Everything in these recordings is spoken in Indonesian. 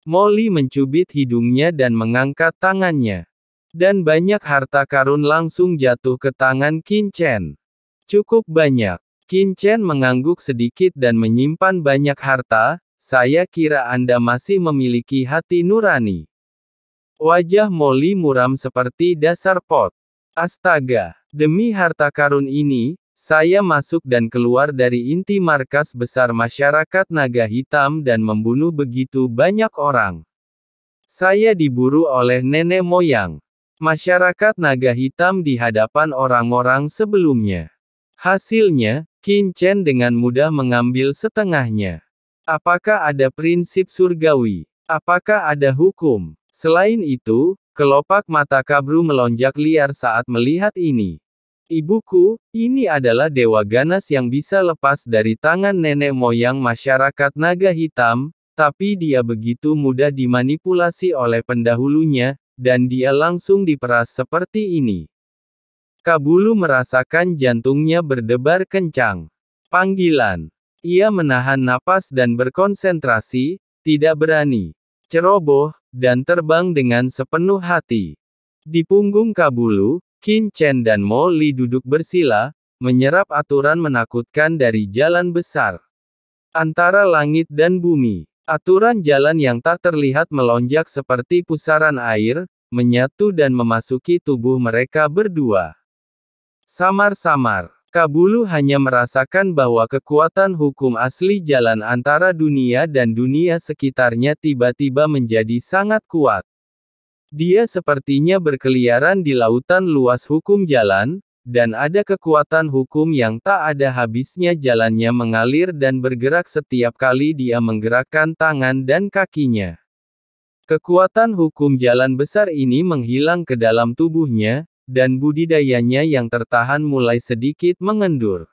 Molly mencubit hidungnya dan mengangkat tangannya. Dan banyak harta karun langsung jatuh ke tangan Qin Chen. Cukup banyak. Qin Chen mengangguk sedikit dan menyimpan banyak harta. Saya kira Anda masih memiliki hati nurani. Wajah Molly muram seperti dasar pot. Astaga, demi harta karun ini, saya masuk dan keluar dari inti markas besar masyarakat naga hitam dan membunuh begitu banyak orang. Saya diburu oleh nenek moyang. Masyarakat naga hitam di hadapan orang-orang sebelumnya. Hasilnya, Qin Chen dengan mudah mengambil setengahnya. Apakah ada prinsip surgawi? Apakah ada hukum? Selain itu, kelopak mata Kabru melonjak liar saat melihat ini. Ibuku, ini adalah dewa ganas yang bisa lepas dari tangan nenek moyang masyarakat naga hitam, tapi dia begitu mudah dimanipulasi oleh pendahulunya, dan dia langsung diperas seperti ini. Kabulu merasakan jantungnya berdebar kencang. Panggilan. Ia menahan napas dan berkonsentrasi, tidak berani. Ceroboh, dan terbang dengan sepenuh hati. Di punggung Kabulu, Qin Chen dan Molly duduk bersila, menyerap aturan menakutkan dari jalan besar. Antara langit dan bumi. Aturan jalan yang tak terlihat melonjak seperti pusaran air, menyatu dan memasuki tubuh mereka berdua. Samar-samar, Kabulu hanya merasakan bahwa kekuatan hukum asli jalan antara dunia dan dunia sekitarnya tiba-tiba menjadi sangat kuat. Dia sepertinya berkeliaran di lautan luas hukum jalan, dan ada kekuatan hukum yang tak ada habisnya jalannya mengalir dan bergerak setiap kali dia menggerakkan tangan dan kakinya. Kekuatan hukum jalan besar ini menghilang ke dalam tubuhnya, dan budidayanya yang tertahan mulai sedikit mengendur.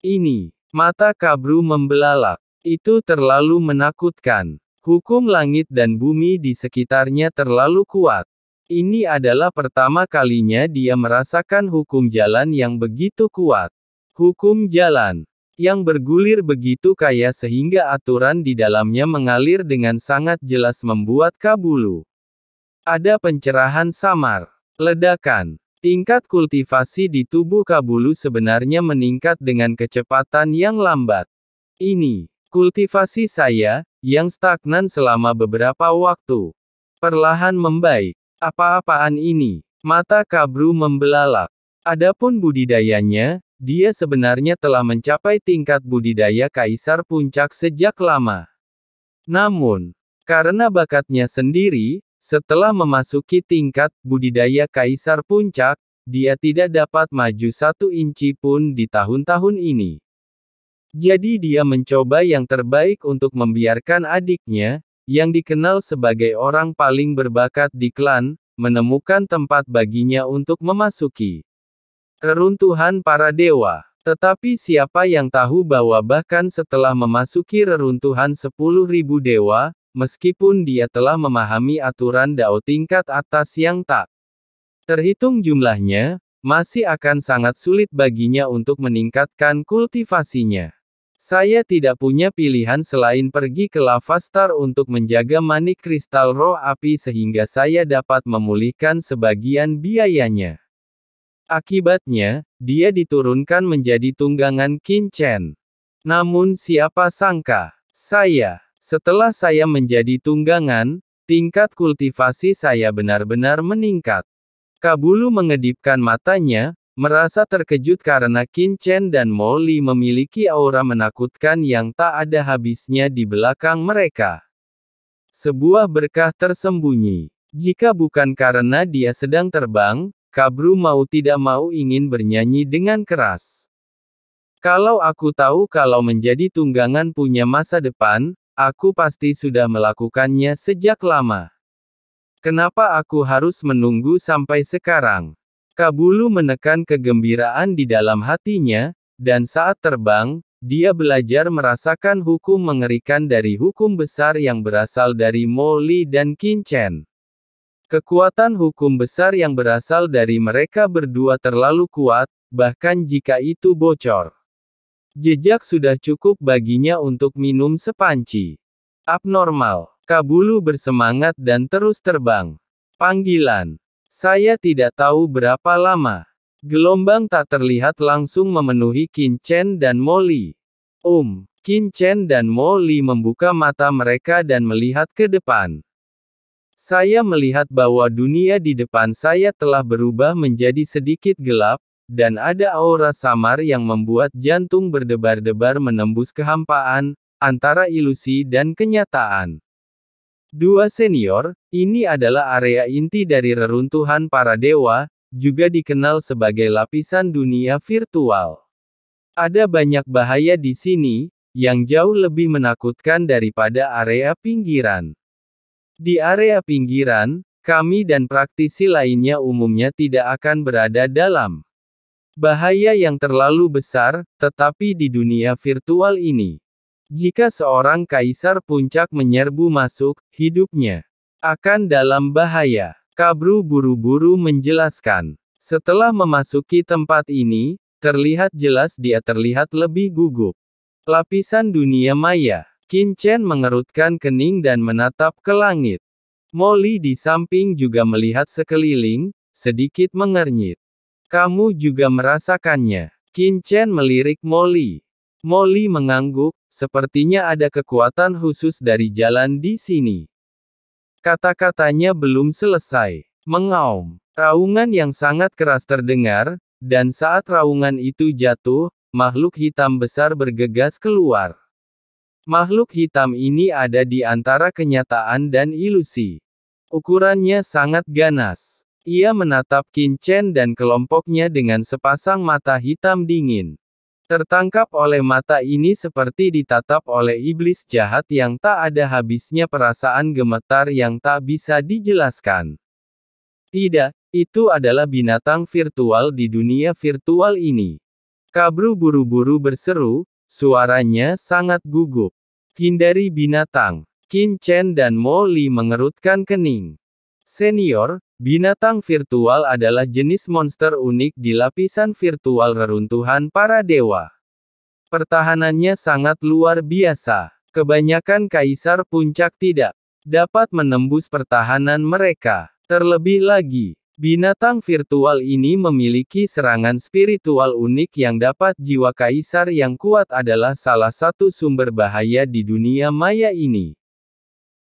Ini, mata Kabru membelalak. Itu terlalu menakutkan. Hukum langit dan bumi di sekitarnya terlalu kuat. Ini adalah pertama kalinya dia merasakan hukum jalan yang begitu kuat. Hukum jalan yang bergulir begitu kaya sehingga aturan di dalamnya mengalir dengan sangat jelas membuat Kabulu. Ada pencerahan samar. Ledakan. Tingkat kultivasi di tubuh Kabulu sebenarnya meningkat dengan kecepatan yang lambat. Ini, kultivasi saya, yang stagnan selama beberapa waktu, perlahan membaik. Apa-apaan ini? Mata Kabru membelalak. Adapun budidayanya, dia sebenarnya telah mencapai tingkat budidaya kaisar puncak sejak lama. Namun, karena bakatnya sendiri, setelah memasuki tingkat budidaya kaisar puncak, dia tidak dapat maju 1 inci pun di tahun-tahun ini. Jadi dia mencoba yang terbaik untuk membiarkan adiknya, yang dikenal sebagai orang paling berbakat di klan, menemukan tempat baginya untuk memasuki reruntuhan para dewa. Tetapi siapa yang tahu bahwa bahkan setelah memasuki reruntuhan 10.000 dewa, meskipun dia telah memahami aturan Dao tingkat atas yang tak terhitung jumlahnya, masih akan sangat sulit baginya untuk meningkatkan kultivasinya. Saya tidak punya pilihan selain pergi ke Lavastar untuk menjaga manik kristal roh api sehingga saya dapat memulihkan sebagian biayanya. Akibatnya, dia diturunkan menjadi tunggangan Qin Chen. Namun siapa sangka, setelah saya menjadi tunggangan, tingkat kultivasi saya benar-benar meningkat. Kabulu mengedipkan matanya, merasa terkejut karena Qin Chen dan Molly memiliki aura menakutkan yang tak ada habisnya di belakang mereka. Sebuah berkah tersembunyi. Jika bukan karena dia sedang terbang, Kabru mau tidak mau ingin bernyanyi dengan keras. Kalau aku tahu kalau menjadi tunggangan punya masa depan, aku pasti sudah melakukannya sejak lama. Kenapa aku harus menunggu sampai sekarang? Kabulu menekan kegembiraan di dalam hatinya, dan saat terbang, dia belajar merasakan hukum mengerikan dari hukum besar yang berasal dari Molly dan Qin Chen. Kekuatan hukum besar yang berasal dari mereka berdua terlalu kuat, bahkan jika itu bocor. Jejak sudah cukup baginya untuk minum sepanci. Abnormal. Kabulu bersemangat dan terus terbang. Panggilan. Saya tidak tahu berapa lama. Gelombang tak terlihat langsung memenuhi Qin Chen dan Molly. Qin Chen dan Molly membuka mata mereka dan melihat ke depan. Saya melihat bahwa dunia di depan saya telah berubah menjadi sedikit gelap, dan ada aura samar yang membuat jantung berdebar-debar menembus kehampaan, antara ilusi dan kenyataan. Dua senior, ini adalah area inti dari reruntuhan para dewa, juga dikenal sebagai lapisan dunia virtual. Ada banyak bahaya di sini, yang jauh lebih menakutkan daripada area pinggiran. Di area pinggiran, kami dan praktisi lainnya umumnya tidak akan berada dalam bahaya yang terlalu besar, tetapi di dunia virtual ini, jika seorang kaisar puncak menyerbu masuk, hidupnya akan dalam bahaya. Kabru buru-buru menjelaskan. Setelah memasuki tempat ini, terlihat jelas dia terlihat lebih gugup. Lapisan dunia maya. Qin Chen mengerutkan kening dan menatap ke langit. Molly di samping juga melihat sekeliling, sedikit mengernyit. Kamu juga merasakannya. Qin Chen melirik Molly. Molly mengangguk, sepertinya ada kekuatan khusus dari jalan di sini. Kata-katanya belum selesai. Mengaum. Raungan yang sangat keras terdengar, dan saat raungan itu jatuh, makhluk hitam besar bergegas keluar. Makhluk hitam ini ada di antara kenyataan dan ilusi. Ukurannya sangat ganas. Ia menatap Qin Chen dan kelompoknya dengan sepasang mata hitam dingin. Tertangkap oleh mata ini seperti ditatap oleh iblis jahat yang tak ada habisnya, perasaan gemetar yang tak bisa dijelaskan. Tidak, itu adalah binatang virtual di dunia virtual ini. Kabru buru-buru berseru, suaranya sangat gugup. Hindari binatang. Qin Chen dan Molly mengerutkan kening. Senior, binatang virtual adalah jenis monster unik di lapisan virtual reruntuhan para dewa. Pertahanannya sangat luar biasa. Kebanyakan kaisar puncak tidak dapat menembus pertahanan mereka. Terlebih lagi, binatang virtual ini memiliki serangan spiritual unik yang dapat jiwa kaisar yang kuat adalah salah satu sumber bahaya di dunia maya ini.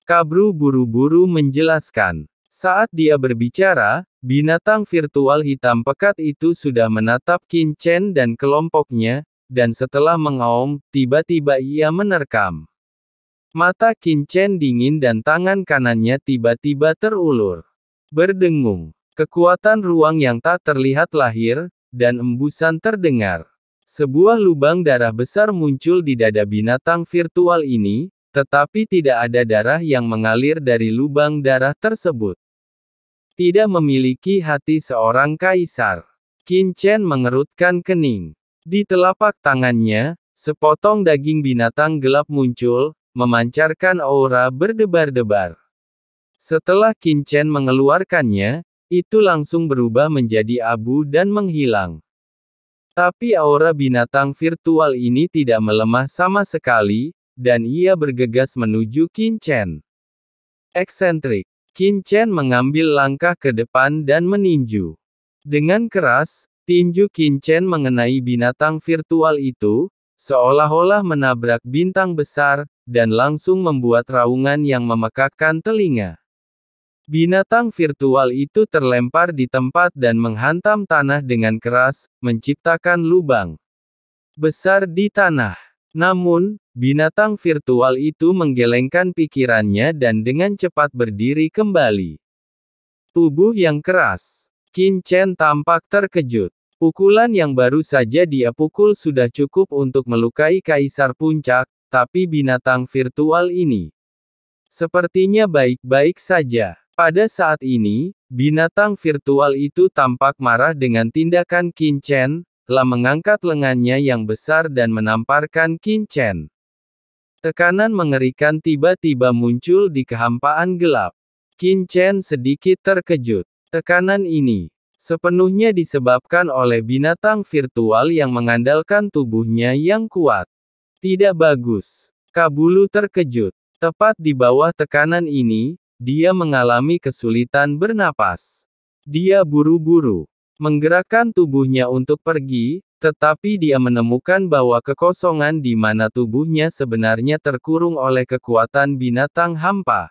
Kabru buru-buru menjelaskan. Saat dia berbicara, binatang virtual hitam pekat itu sudah menatap Qin Chen dan kelompoknya, dan setelah mengaum, tiba-tiba ia menerkam. Mata Qin Chen dingin dan tangan kanannya tiba-tiba terulur. Berdengung. Kekuatan ruang yang tak terlihat lahir, dan embusan terdengar. Sebuah lubang darah besar muncul di dada binatang virtual ini, tetapi tidak ada darah yang mengalir dari lubang darah tersebut. Tidak memiliki hati seorang kaisar. Qin Chen mengerutkan kening. Di telapak tangannya, sepotong daging binatang gelap muncul, memancarkan aura berdebar-debar. Setelah Qin Chen mengeluarkannya, itu langsung berubah menjadi abu dan menghilang. Tapi aura binatang virtual ini tidak melemah sama sekali, dan ia bergegas menuju Qin Chen. Eksentrik. Qin Chen mengambil langkah ke depan dan meninju. Dengan keras, tinju Qin Chen mengenai binatang virtual itu, seolah-olah menabrak bintang besar, dan langsung membuat raungan yang memekakkan telinga. Binatang virtual itu terlempar di tempat dan menghantam tanah dengan keras, menciptakan lubang besar di tanah. Namun, binatang virtual itu menggelengkan pikirannya dan dengan cepat berdiri kembali. Tubuh yang keras. Qin Chen tampak terkejut. Pukulan yang baru saja dia pukul sudah cukup untuk melukai kaisar puncak, tapi binatang virtual ini sepertinya baik-baik saja. Pada saat ini, binatang virtual itu tampak marah dengan tindakan Qin Chen, mengangkat lengannya yang besar dan menamparkan Qin Chen. Tekanan mengerikan tiba-tiba muncul di kehampaan gelap. Qin Chen sedikit terkejut. Tekanan ini sepenuhnya disebabkan oleh binatang virtual yang mengandalkan tubuhnya yang kuat. Tidak bagus. Kabulu terkejut. Tepat di bawah tekanan ini, dia mengalami kesulitan bernapas. Dia buru-buru menggerakkan tubuhnya untuk pergi, tetapi dia menemukan bahwa kekosongan di mana tubuhnya sebenarnya terkurung oleh kekuatan binatang hampa.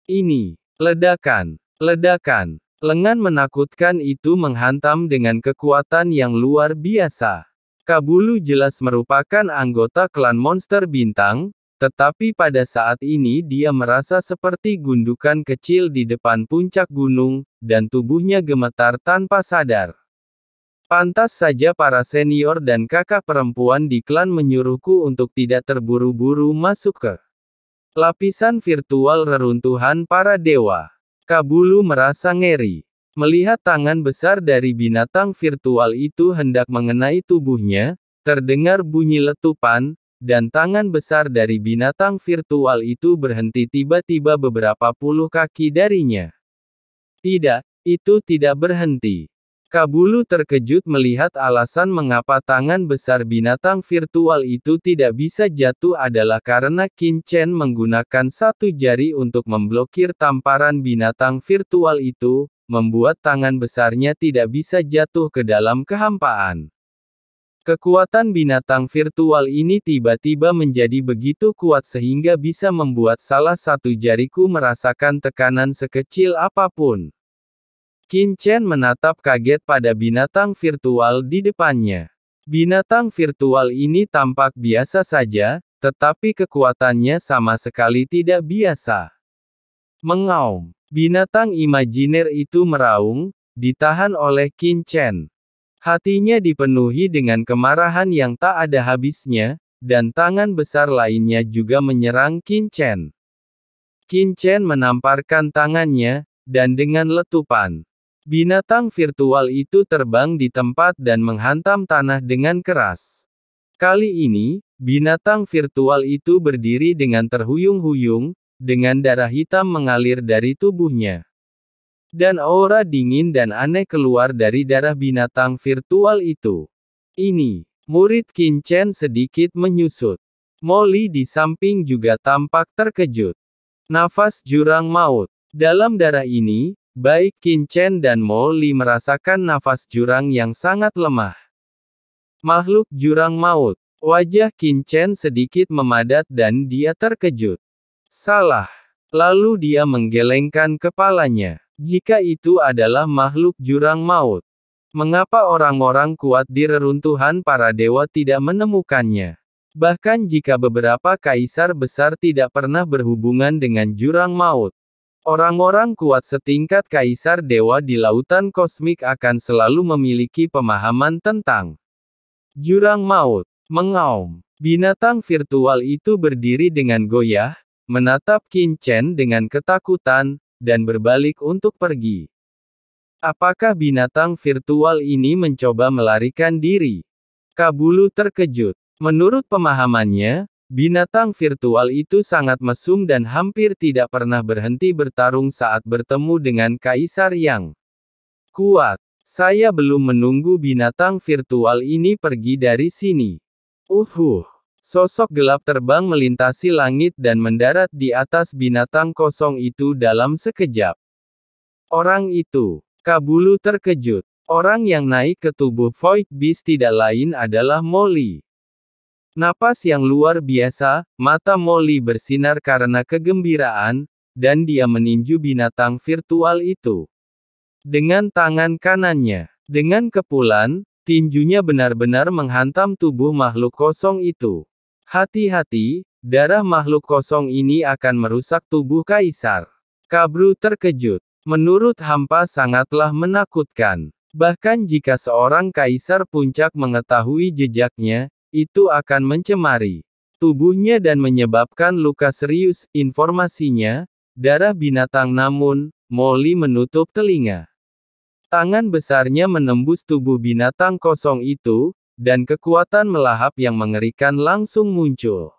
Ini, ledakan, ledakan, lengan menakutkan itu menghantam dengan kekuatan yang luar biasa. Kabulu jelas merupakan anggota klan monster bintang, tetapi pada saat ini dia merasa seperti gundukan kecil di depan puncak gunung, dan tubuhnya gemetar tanpa sadar. Pantas saja para senior dan kakak perempuan di klan menyuruhku untuk tidak terburu-buru masuk ke lapisan virtual reruntuhan para dewa. Kabulu merasa ngeri. Melihat tangan besar dari binatang virtual itu hendak mengenai tubuhnya, terdengar bunyi letupan, dan tangan besar dari binatang virtual itu berhenti tiba-tiba beberapa puluh kaki darinya. Tidak, itu tidak berhenti. Kabulu terkejut melihat alasan mengapa tangan besar binatang virtual itu tidak bisa jatuh adalah karena Qin Chen menggunakan satu jari untuk memblokir tamparan binatang virtual itu, membuat tangan besarnya tidak bisa jatuh ke dalam kehampaan. Kekuatan binatang virtual ini tiba-tiba menjadi begitu kuat sehingga bisa membuat salah satu jariku merasakan tekanan sekecil apapun. Qin Chen menatap kaget pada binatang virtual di depannya. Binatang virtual ini tampak biasa saja, tetapi kekuatannya sama sekali tidak biasa. Mengaum. Binatang imajiner itu meraung, ditahan oleh Qin Chen. Hatinya dipenuhi dengan kemarahan yang tak ada habisnya, dan tangan besar lainnya juga menyerang Qin Chen. Qin Chen menamparkan tangannya, dan dengan letupan, binatang virtual itu terbang di tempat dan menghantam tanah dengan keras. Kali ini, binatang virtual itu berdiri dengan terhuyung-huyung, dengan darah hitam mengalir dari tubuhnya. Dan aura dingin dan aneh keluar dari darah binatang virtual itu. Ini, murid Qin Chen sedikit menyusut. Molly di samping juga tampak terkejut. Nafas jurang maut. Dalam darah ini, baik Qin Chen dan Molly merasakan nafas jurang yang sangat lemah. Makhluk jurang maut. Wajah Qin Chen sedikit memadat dan dia terkejut. Salah. Lalu dia menggelengkan kepalanya. Jika itu adalah makhluk jurang maut, mengapa orang-orang kuat di reruntuhan para dewa tidak menemukannya? Bahkan jika beberapa kaisar besar tidak pernah berhubungan dengan jurang maut, orang-orang kuat setingkat kaisar dewa di lautan kosmik akan selalu memiliki pemahaman tentang jurang maut. Mengaum. Binatang virtual itu berdiri dengan goyah, menatap Qin Chen dengan ketakutan, dan berbalik untuk pergi. Apakah binatang virtual ini mencoba melarikan diri? Kabulu terkejut. Menurut pemahamannya, binatang virtual itu sangat mesum dan hampir tidak pernah berhenti bertarung saat bertemu dengan kaisar yang kuat. Saya belum menunggu binatang virtual ini pergi dari sini. Sosok gelap terbang melintasi langit dan mendarat di atas binatang kosong itu dalam sekejap. Orang itu, Kabulu terkejut. Orang yang naik ke tubuh Void Beast tidak lain adalah Molly. Napas yang luar biasa, mata Molly bersinar karena kegembiraan, dan dia meninju binatang virtual itu. Dengan tangan kanannya, dengan kepulan, tinjunya benar-benar menghantam tubuh makhluk kosong itu. Hati-hati, darah makhluk kosong ini akan merusak tubuh kaisar. Kabulu terkejut. Menurut hampa sangatlah menakutkan. Bahkan jika seorang kaisar puncak mengetahui jejaknya, itu akan mencemari tubuhnya dan menyebabkan luka serius. Informasinya, darah binatang namun, Molly menutup telinga. Tangan besarnya menembus tubuh binatang kosong itu, dan kekuatan melahap yang mengerikan langsung muncul.